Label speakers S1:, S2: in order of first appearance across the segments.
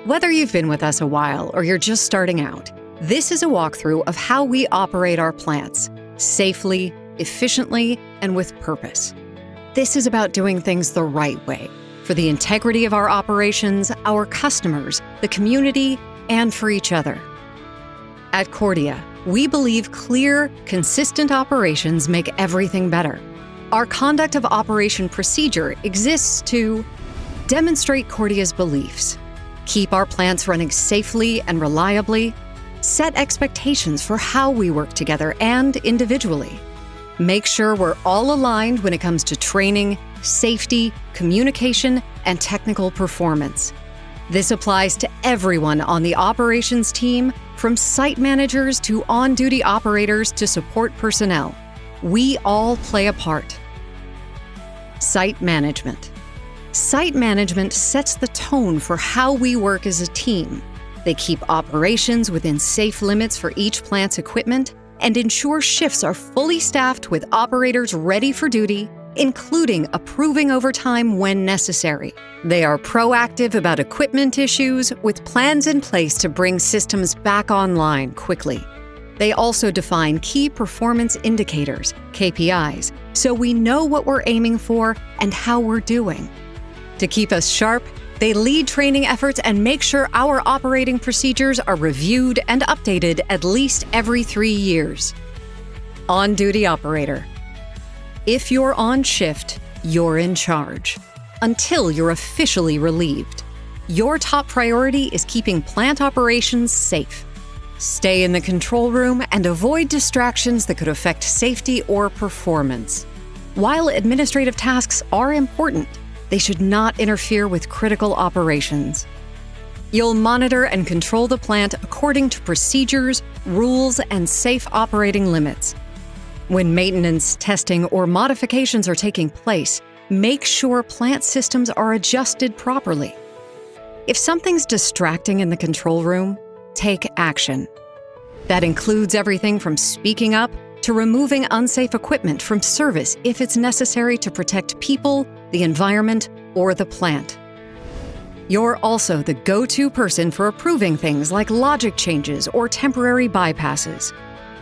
S1: Whether you've been with us a while or you're just starting out, this is a walkthrough of how we operate our plants safely, efficiently, and with purpose. This is about doing things the right way for the integrity of our operations, our customers, the community, and for each other. At Cordia, we believe clear, consistent operations make everything better. Our conduct of operation procedure exists to demonstrate Cordia's beliefs, keep our plants running safely and reliably, set expectations for how we work together and individually, make sure we're all aligned when it comes to training, safety, communication, and technical performance. This applies to everyone on the operations team, from site managers to on-duty operators to support personnel. We all play a part. Site management. Site management sets the tone for how we work as a team. They keep operations within safe limits for each plant's equipment and ensure shifts are fully staffed with operators ready for duty, including approving overtime when necessary. They are proactive about equipment issues with plans in place to bring systems back online quickly. They also define key performance indicators, KPIs, so we know what we're aiming for and how we're doing. To keep us sharp, they lead training efforts and make sure our operating procedures are reviewed and updated at least every 3 years. On-duty operator. If you're on shift, you're in charge, until you're officially relieved. Your top priority is keeping plant operations safe. Stay in the control room and avoid distractions that could affect safety or performance. While administrative tasks are important, they should not interfere with critical operations. You'll monitor and control the plant according to procedures, rules, and safe operating limits. When maintenance, testing, or modifications are taking place, make sure plant systems are adjusted properly. If something's distracting in the control room, take action. That includes everything from speaking up to removing unsafe equipment from service if it's necessary to protect people, the environment, or the plant. You're also the go-to person for approving things like logic changes or temporary bypasses.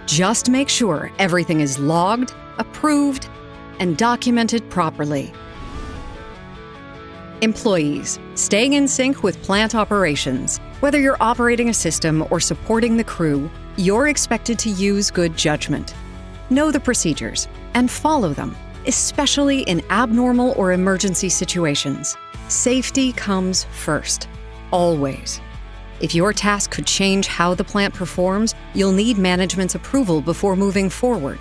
S1: Just make sure everything is logged, approved, and documented properly. Employees, staying in sync with plant operations. Whether you're operating a system or supporting the crew, you're expected to use good judgment. Know the procedures and follow them, especially in abnormal or emergency situations. Safety comes first, always. If your task could change how the plant performs, you'll need management's approval before moving forward.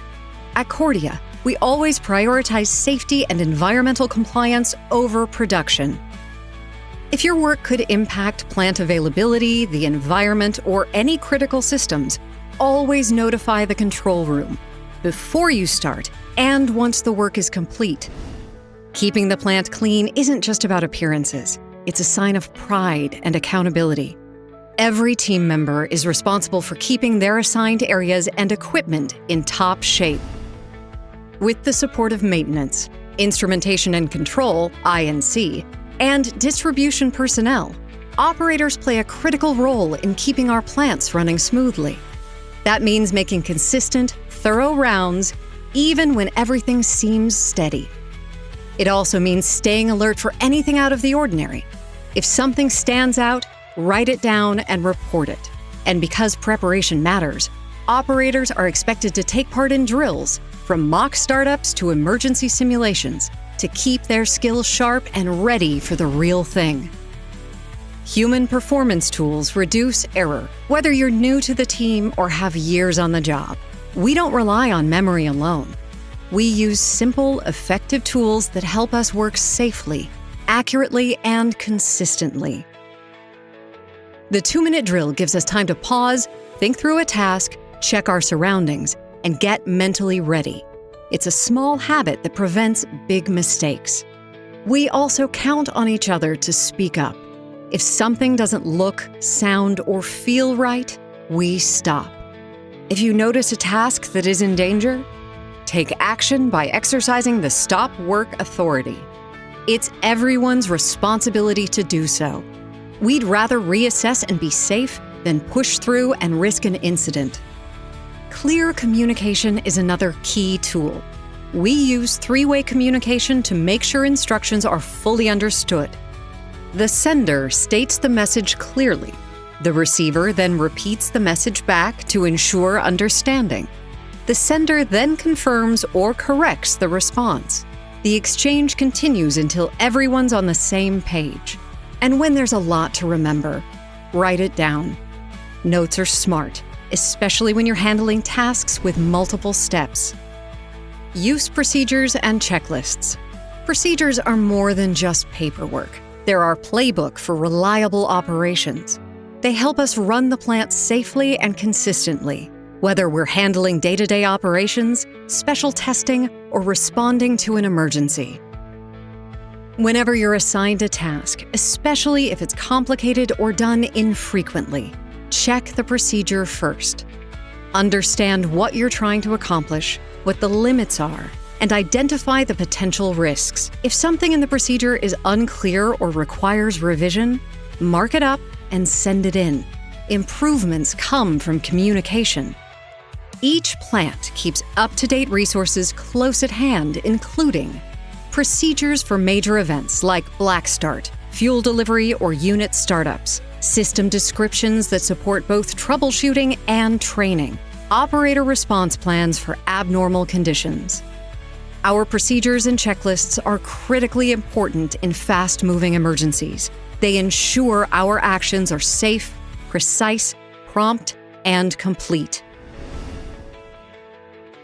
S1: At Cordia, we always prioritize safety and environmental compliance over production. If your work could impact plant availability, the environment, or any critical systems, always notify the control room before you start and once the work is complete. Keeping the plant clean isn't just about appearances. It's a sign of pride and accountability. Every team member is responsible for keeping their assigned areas and equipment in top shape. With the support of maintenance, instrumentation and control, I&C, and distribution personnel, operators play a critical role in keeping our plants running smoothly. That means making consistent, thorough rounds, even when everything seems steady. It also means staying alert for anything out of the ordinary. If something stands out, write it down and report it. And because preparation matters, operators are expected to take part in drills, from mock startups to emergency simulations, to keep their skills sharp and ready for the real thing. Human performance tools reduce error, whether you're new to the team or have years on the job. We don't rely on memory alone. We use simple, effective tools that help us work safely, accurately, and consistently. The 2-minute drill gives us time to pause, think through a task, check our surroundings, and get mentally ready. It's a small habit that prevents big mistakes. We also count on each other to speak up. If something doesn't look, sound, or feel right, we stop. If you notice a task that is in danger, take action by exercising the stop work authority. It's everyone's responsibility to do so. We'd rather reassess and be safe than push through and risk an incident. Clear communication is another key tool. We use three-way communication to make sure instructions are fully understood. The sender states the message clearly. The receiver then repeats the message back to ensure understanding. The sender then confirms or corrects the response. The exchange continues until everyone's on the same page. And when there's a lot to remember, write it down. Notes are smart, especially when you're handling tasks with multiple steps. Use procedures and checklists. Procedures are more than just paperwork. They're our playbook for reliable operations. They help us run the plant safely and consistently, whether we're handling day-to-day operations, special testing, or responding to an emergency. Whenever you're assigned a task, especially if it's complicated or done infrequently, check the procedure first. Understand what you're trying to accomplish, what the limits are, and identify the potential risks. If something in the procedure is unclear or requires revision, mark it up and send it in. Improvements come from communication. Each plant keeps up-to-date resources close at hand, including procedures for major events like black start, fuel delivery, or unit startups, system descriptions that support both troubleshooting and training, operator response plans for abnormal conditions. Our procedures and checklists are critically important in fast-moving emergencies. They ensure our actions are safe, precise, prompt, and complete.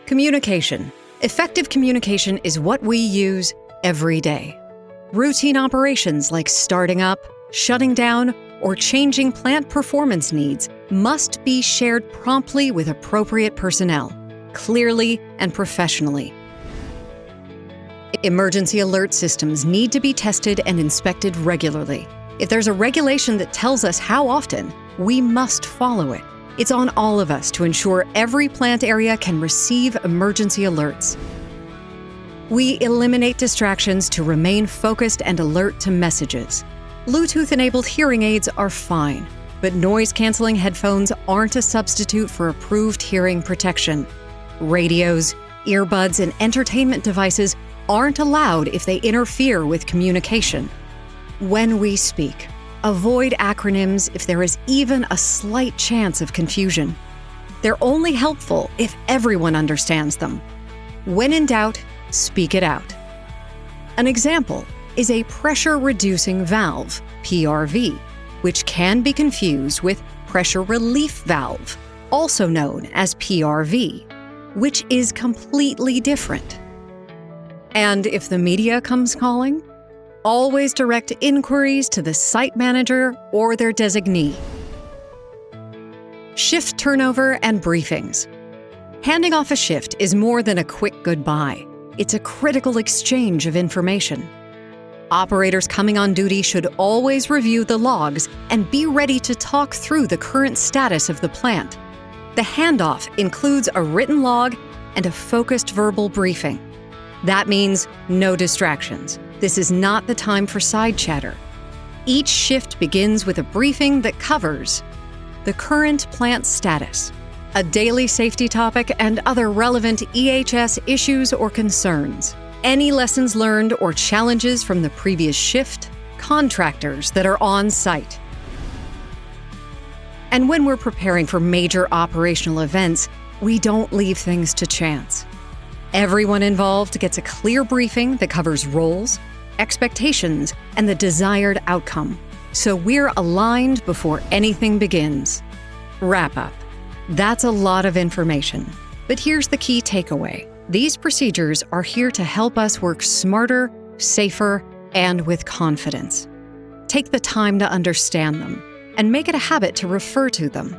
S1: Communication. Effective communication is what we use every day. Routine operations like starting up, shutting down, or changing plant performance needs must be shared promptly with appropriate personnel, clearly and professionally. Emergency alert systems need to be tested and inspected regularly. If there's a regulation that tells us how often, we must follow it. It's on all of us to ensure every plant area can receive emergency alerts. We eliminate distractions to remain focused and alert to messages. Bluetooth-enabled hearing aids are fine, but noise-canceling headphones aren't a substitute for approved hearing protection. Radios, earbuds, and entertainment devices aren't allowed if they interfere with communication. When we speak, avoid acronyms if there is even a slight chance of confusion. They're only helpful if everyone understands them. When in doubt, speak it out. An example is a pressure-reducing valve, PRV, which can be confused with pressure relief valve, also known as PRV, which is completely different. And if the media comes calling, always direct inquiries to the site manager or their designee. Shift turnover and briefings. Handing off a shift is more than a quick goodbye. It's a critical exchange of information. Operators coming on duty should always review the logs and be ready to talk through the current status of the plant. The handoff includes a written log and a focused verbal briefing. That means no distractions. This is not the time for side chatter. Each shift begins with a briefing that covers the current plant status, a daily safety topic, and other relevant EHS issues or concerns, any lessons learned or challenges from the previous shift, contractors that are on site. And when we're preparing for major operational events, we don't leave things to chance. Everyone involved gets a clear briefing that covers roles, expectations, and the desired outcome, so we're aligned before anything begins. Wrap up. That's a lot of information, but here's the key takeaway. These procedures are here to help us work smarter, safer, and with confidence. Take the time to understand them, and make it a habit to refer to them.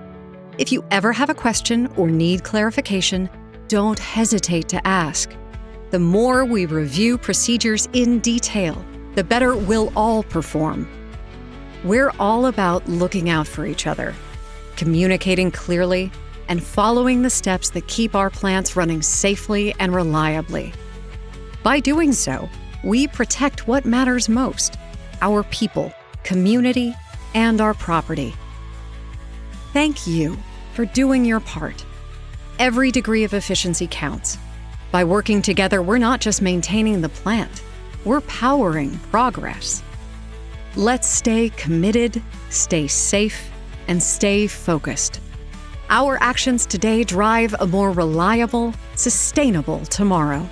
S1: If you ever have a question or need clarification, don't hesitate to ask. The more we review procedures in detail, the better we'll all perform. We're all about looking out for each other, communicating clearly, and following the steps that keep our plants running safely and reliably. By doing so, we protect what matters most: our people, community, and our property. Thank you for doing your part. Every degree of efficiency counts. By working together, we're not just maintaining the plant, we're powering progress. Let's stay committed, stay safe, and stay focused. Our actions today drive a more reliable, sustainable tomorrow.